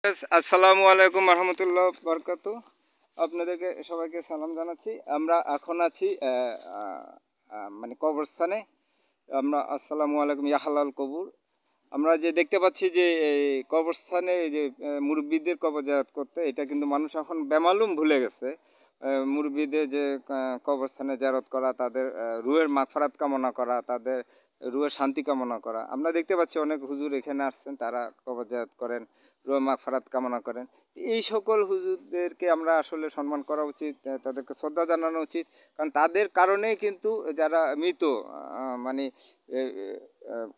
আসসালামু আলাইকুম রহমতুল্লাহ বরকাত। আপনাদেরকে সবাইকে সালাম জানাচ্ছি। আমরা এখন আছি মানে কবরস্থানে। আমরা আসসালামু আলাইকুম ইয়াহালাল কবুর। আমরা যে দেখতে পাচ্ছি যে এই কবরস্থানে এই যে মুরব্বীদের কবর জিয়ারত করতে, এটা কিন্তু মানুষ এখন বেমালুম ভুলে গেছে। মুরব্বীদের যে কবরস্থানে জিয়ারত করা, তাদের রুহের মাগফিরাত কামনা করা, তাদের রুহের শান্তি কামনা করা। আমরা দেখতে পাচ্ছি অনেক হুজুর এখানে আসছেন, তারা কবর জিয়ারত করেন, রুহের মাগফিরাত কামনা করেন। এই সকল হুজুরদেরকে আমরা আসলে সম্মান করা উচিত, তাদেরকে শ্রদ্ধা জানানো উচিত। কারণ তাদের কারণেই কিন্তু যারা মৃত, মানে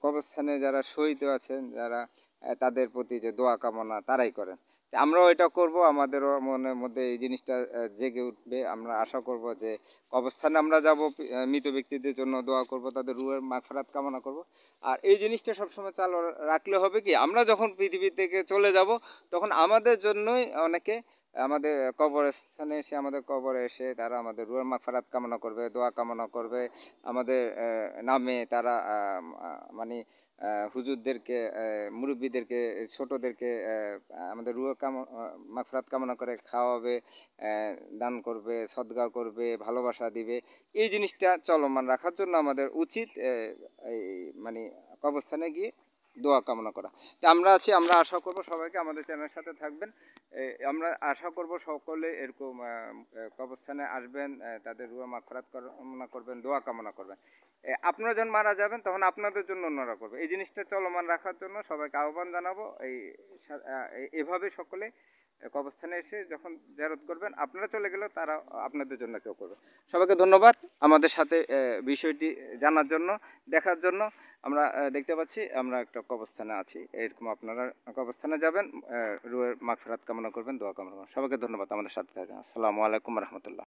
কবরস্থানে যারা শহীদ আছেন, যারা তাদের প্রতি যে দোয়া কামনা তারাই করেন। আমরাও এটা করব, আমাদেরও মনের মধ্যে এই জিনিসটা জেগে উঠবে। আমরা আশা করব যে কবরস্থানে আমরা যাব, মৃত ব্যক্তিদের জন্য দোয়া করব, তাদের রুহের মাগফিরাত কামনা করব। আর এই জিনিসটা সবসময় চালু রাখলে হবে কি, আমরা যখন পৃথিবী থেকে চলে যাব তখন আমাদের জন্যই অনেকে আমাদের কবরস্থানে এসে, আমাদের কবরে এসে তারা আমাদের রুহের মাগফিরাত কামনা করবে, দোয়া কামনা করবে। আমাদের নামে তারা মানে হুজুরদেরকে, মুরব্বীদেরকে, ছোটদেরকে আমাদের রুহ মাগফিরাত কামনা করে খাওয়াবে, দান করবে, সদকা করবে, ভালোবাসা দিবে। এই জিনিসটা চলমান রাখার জন্য আমাদের উচিত এই মানে কবরস্থানে গিয়ে দোয়া কামনা করা। তো আমরা আছি, আমরা আশা করব সবাইকে আমাদের চ্যানেলের সাথে থাকবেন। আমরা আশা করব সকলে এরকম কবরস্থানে আসবেন, তাদের রুহ মাগফিরাত কামনা করবেন, দোয়া কামনা করবেন। আপনারা যখন মারা যাবেন তখন আপনাদের জন্য অন্যরা করবে। এই জিনিসটা চলমান রাখার জন্য সবাইকে আহ্বান জানাবো। এভাবে সকলে কবরস্থানে এসে যখন জিয়ারত করবেন, আপনারা চলে গেলেও তারা আপনাদের জন্য কেউ করবে। সবাইকে ধন্যবাদ আমাদের সাথে বিষয়টি জানার জন্য, দেখার জন্য। আমরা দেখতে পাচ্ছি আমরা একটা কবরস্থানে আছি, এরকম আপনারা কবরস্থানে যাবেন, রুহের মাগফিরাত কামনা করবেন, দোয়া কামনা করবেন। সবাইকে ধন্যবাদ আমাদের সাথে থাকেন। আসসালামু আলাইকুম রহমতুল্লাহ।